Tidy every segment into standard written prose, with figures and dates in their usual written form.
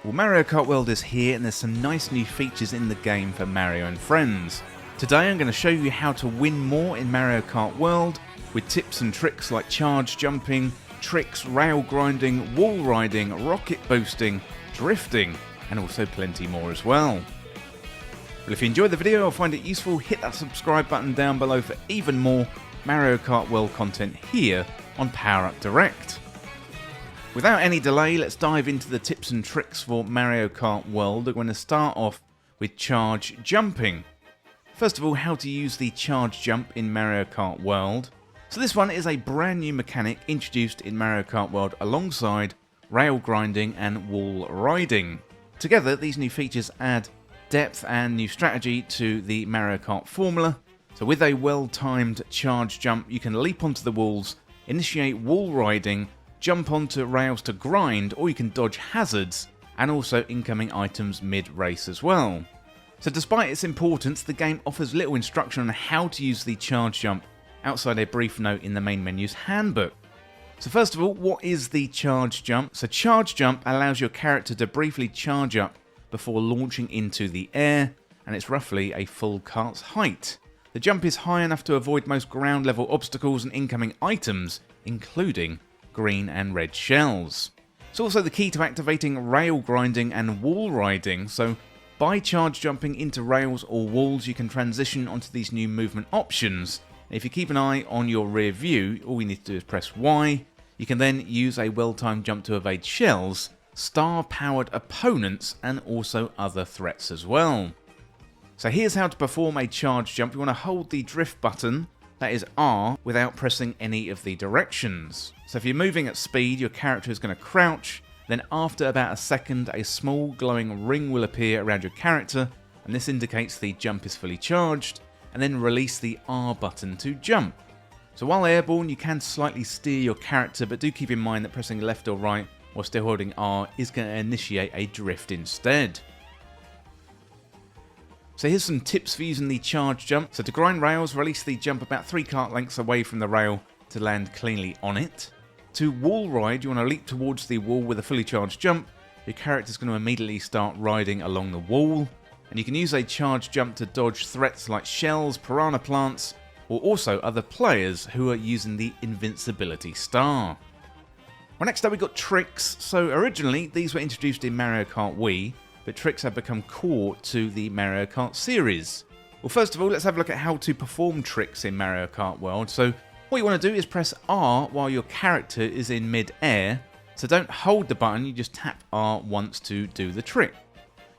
Well, Mario Kart World is here and there's some nice new features in the game for Mario and friends. Today I'm going to show you how to win more in Mario Kart World with tips and tricks like charge jumping, tricks, rail grinding, wall riding, rocket boosting, drifting, and also plenty more as well. Well, if you enjoyed the video or find it useful, hit that subscribe button down below for even more Mario Kart World content here on Power Up Direct. Without any delay, let's dive into the tips and tricks for Mario Kart World. We're going to start off with charge jumping. First of all, how to use the charge jump in Mario Kart World. So this one is a brand new mechanic introduced in Mario Kart World alongside rail grinding and wall riding. Together, these new features add depth and new strategy to the Mario Kart formula. So with a well-timed charge jump, you can leap onto the walls, initiate wall riding, jump onto rails to grind, or you can dodge hazards and also incoming items mid-race as well. So despite its importance, the game offers little instruction on how to use the charge jump outside a brief note in the main menu's handbook. So first of all, what is the charge jump? So charge jump allows your character to briefly charge up before launching into the air, and it's roughly a full kart's height. The jump is high enough to avoid most ground level obstacles and incoming items, including green and red shells. It's also the key to activating rail grinding and wall riding, so by charge jumping into rails or walls you can transition onto these new movement options. If you keep an eye on your rear view, all you need to do is press Y. You can then use a well-timed jump to evade shells, star-powered opponents, and also other threats as well. So here's how to perform a charge jump. You want to hold the drift button, that is R, without pressing any of the directions. So if you're moving at speed, your character is going to crouch, then after about a second, a small glowing ring will appear around your character, and this indicates the jump is fully charged, and then release the R button to jump. So while airborne, you can slightly steer your character, but do keep in mind that pressing left or right while still holding R is going to initiate a drift instead. So here's some tips for using the charge jump. So to grind rails, release the jump about 3 kart lengths away from the rail to land cleanly on it. To wall ride, you want to leap towards the wall with a fully charged jump. Your character is going to immediately start riding along the wall. And you can use a charge jump to dodge threats like shells, piranha plants, or also other players who are using the invincibility star. Well, next up we've got tricks. So originally these were introduced in Mario Kart Wii, but tricks have become core to the Mario Kart series. Well, first of all, let's have a look at how to perform tricks in Mario Kart World. So what you want to do is press R while your character is in mid-air. So don't hold the button, you just tap R once to do the trick.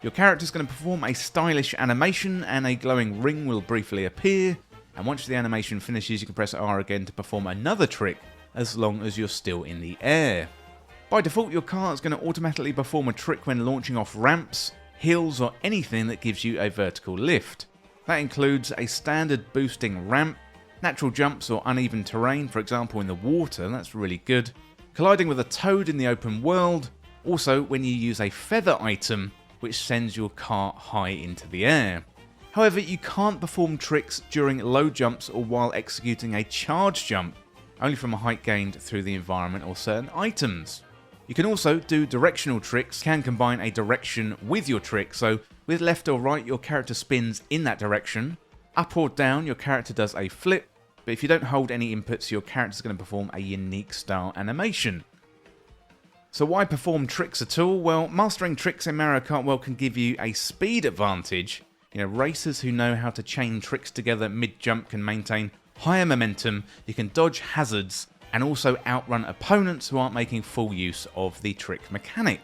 Your character is going to perform a stylish animation and a glowing ring will briefly appear. And once the animation finishes, you can press R again to perform another trick as long as you're still in the air. By default, your car is going to automatically perform a trick when launching off ramps, hills, or anything that gives you a vertical lift. That includes a standard boosting ramp, natural jumps or uneven terrain, for example in the water, that's really good, colliding with a toad in the open world, also when you use a feather item which sends your car high into the air. However, you can't perform tricks during low jumps or while executing a charge jump, only from a height gained through the environment or certain items. You can also do directional tricks, can combine a direction with your trick, so with left or right your character spins in that direction, up or down your character does a flip, but if you don't hold any inputs your character is going to perform a unique style animation. So why perform tricks at all? Well, mastering tricks in Mario Kart World can give you a speed advantage. Racers who know how to chain tricks together mid-jump can maintain higher momentum, you can dodge hazards, and also outrun opponents who aren't making full use of the trick mechanic.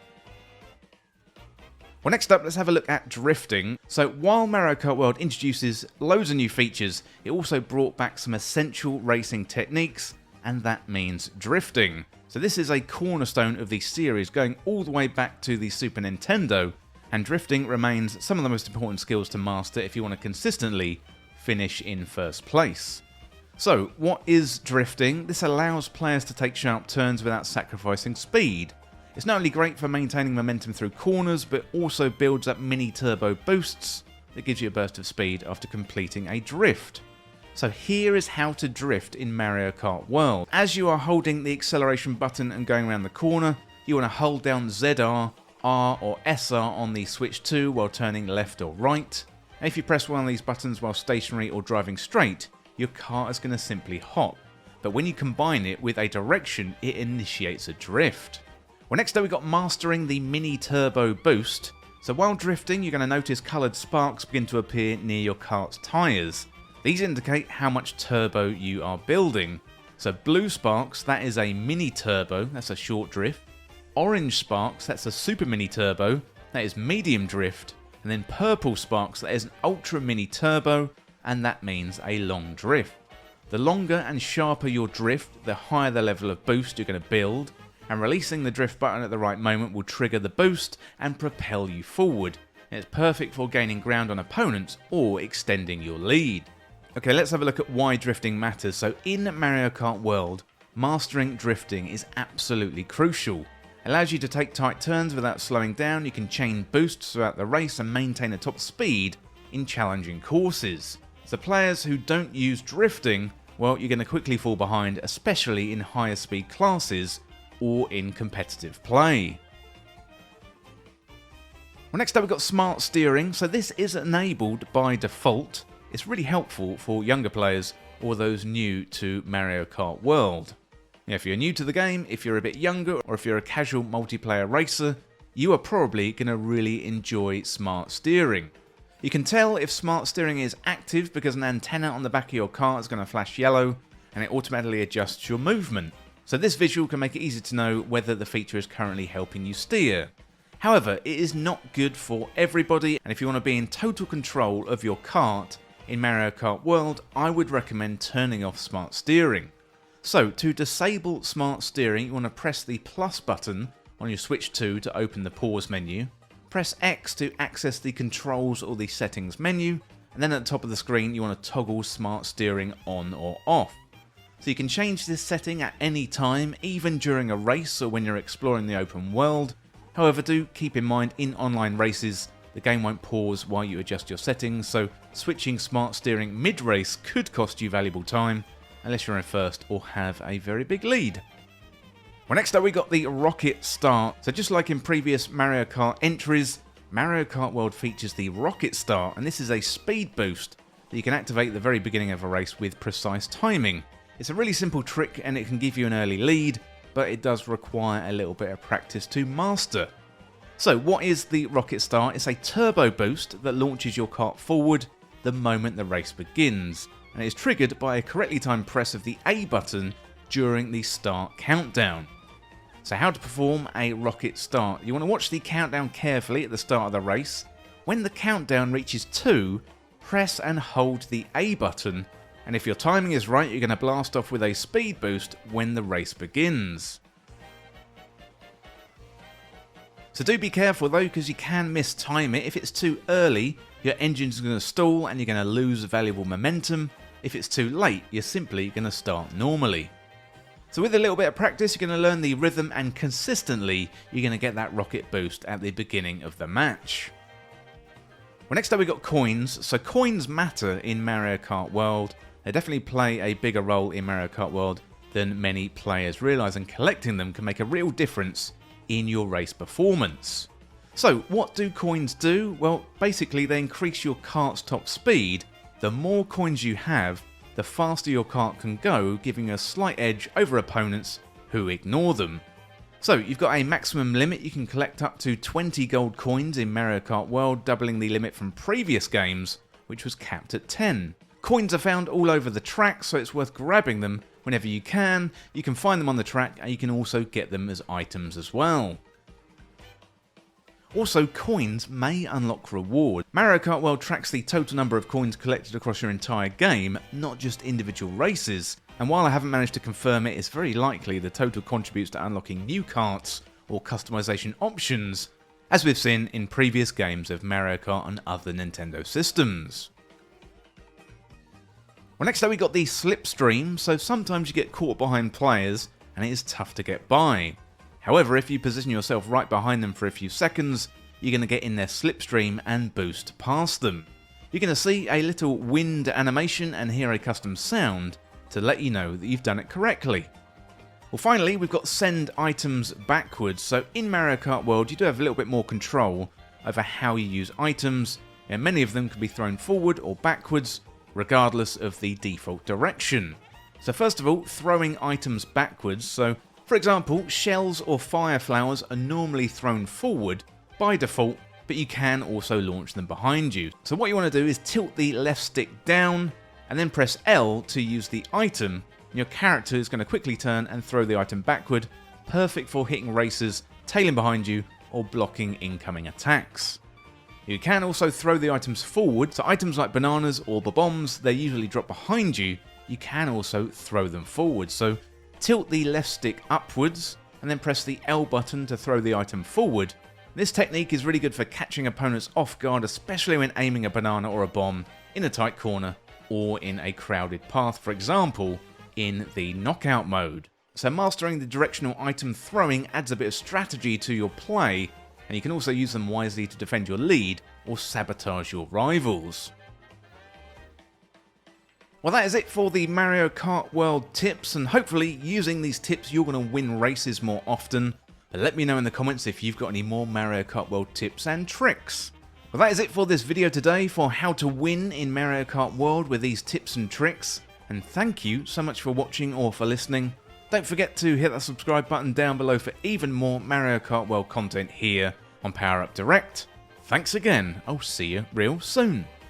Well, next up, let's have a look at drifting. So while Mario Kart World introduces loads of new features, it also brought back some essential racing techniques, and that means drifting. So this is a cornerstone of the series, going all the way back to the Super Nintendo, and drifting remains some of the most important skills to master if you want to consistently finish in first place. So, what is drifting? This allows players to take sharp turns without sacrificing speed. It's not only great for maintaining momentum through corners, but also builds up mini turbo boosts that gives you a burst of speed after completing a drift. So here is how to drift in Mario Kart World. As you are holding the acceleration button and going around the corner, you want to hold down ZR R or SR on the Switch 2 while turning left or right. And if you press one of these buttons while stationary or driving straight, your car is going to simply hop. But when you combine it with a direction, it initiates a drift. Well, next up we've got mastering the mini turbo boost. So while drifting, you're going to notice coloured sparks begin to appear near your cart's tyres. These indicate how much turbo you are building. So blue sparks, that is a mini turbo, that's a short drift. Orange sparks, that's a super mini turbo, that is medium drift. And then purple sparks, that is an ultra mini turbo, and that means a long drift. The longer and sharper your drift, the higher the level of boost you're going to build, and releasing the drift button at the right moment will trigger the boost and propel you forward. And it's perfect for gaining ground on opponents or extending your lead. Okay, let's have a look at why drifting matters. So in Mario Kart World, mastering drifting is absolutely crucial. It allows you to take tight turns without slowing down, you can chain boosts throughout the race and maintain a top speed in challenging courses. So players who don't use drifting, well, you're going to quickly fall behind, especially in higher speed classes or in competitive play. Well, next up we've got smart steering. So this is enabled by default. It's really helpful for younger players or those new to Mario Kart World. Now, if you're new to the game, if you're a bit younger, or if you're a casual multiplayer racer, you are probably going to really enjoy smart steering. You can tell if smart steering is active because an antenna on the back of your car is going to flash yellow and it automatically adjusts your movement. So this visual can make it easy to know whether the feature is currently helping you steer. However, it is not good for everybody, and if you want to be in total control of your kart in Mario Kart World, I would recommend turning off smart steering. So to disable smart steering, you want to press the plus button on your Switch 2 to open the pause menu. Press X to access the controls or the settings menu, and then at the top of the screen you want to toggle smart steering on or off. So you can change this setting at any time, even during a race or when you're exploring the open world. However, do keep in mind in online races, the game won't pause while you adjust your settings, so switching smart steering mid-race could cost you valuable time, unless you're in first or have a very big lead. Well, next up we got the Rocket Start. So just like in previous Mario Kart entries, Mario Kart World features the Rocket Start, and this is a speed boost that you can activate at the very beginning of a race with precise timing. It's a really simple trick and it can give you an early lead, but it does require a little bit of practice to master. So what is the Rocket Start? It's a turbo boost that launches your kart forward the moment the race begins, and it is triggered by a correctly timed press of the A button during the start countdown. So how to perform a Rocket Start? You want to watch the countdown carefully at the start of the race. When the countdown reaches 2, press and hold the A button, and if your timing is right, you're going to blast off with a speed boost when the race begins. So do be careful though, because you can mistime it. If it's too early, your engine's going to stall and you're going to lose valuable momentum. If it's too late, you're simply going to start normally. So with a little bit of practice, you're going to learn the rhythm, and consistently, you're going to get that rocket boost at the beginning of the match. Well, next up we've got coins. So coins matter in Mario Kart World. They definitely play a bigger role in Mario Kart World than many players realise, and collecting them can make a real difference in your race performance. So what do coins do? Well, basically they increase your kart's top speed. The more coins you have, the faster your kart can go, giving a slight edge over opponents who ignore them. So you've got a maximum limit. You can collect up to 20 gold coins in Mario Kart World, doubling the limit from previous games, which was capped at 10. Coins are found all over the track, so it's worth grabbing them whenever you can. You can find them on the track, and you can also get them as items as well. Also, coins may unlock rewards. Mario Kart World tracks the total number of coins collected across your entire game, not just individual races, and while I haven't managed to confirm it, it's very likely the total contributes to unlocking new karts or customization options, as we've seen in previous games of Mario Kart and other Nintendo systems. Well, next up we got the Slipstream. So sometimes you get caught behind players and it is tough to get by. However, if you position yourself right behind them for a few seconds, you're going to get in their slipstream and boost past them. You're going to see a little wind animation and hear a custom sound to let you know that you've done it correctly. Well, finally, we've got send items backwards. So in Mario Kart World, you do have a little bit more control over how you use items, and many of them can be thrown forward or backwards, regardless of the default direction. So first of all, throwing items backwards. So for example, shells or fire flowers are normally thrown forward by default, but you can also launch them behind you. So what you want to do is tilt the left stick down and then press L to use the item. Your character is going to quickly turn and throw the item backward, perfect for hitting racers, tailing behind you, or blocking incoming attacks. You can also throw the items forward, so items like bananas or the bombs, they usually drop behind you. You can also throw them forward, so tilt the left stick upwards and then press the L button to throw the item forward. This technique is really good for catching opponents off guard, especially when aiming a banana or a bomb in a tight corner or in a crowded path, for example, in the knockout mode. So mastering the directional item throwing adds a bit of strategy to your play, and you can also use them wisely to defend your lead or sabotage your rivals. Well, that is it for the Mario Kart World tips, and hopefully using these tips you're going to win races more often. But let me know in the comments if you've got any more Mario Kart World tips and tricks. Well, that is it for this video today for how to win in Mario Kart World with these tips and tricks. And thank you so much for watching or for listening. Don't forget to hit that subscribe button down below for even more Mario Kart World content here on Power Up Direct. Thanks again, I'll see you real soon.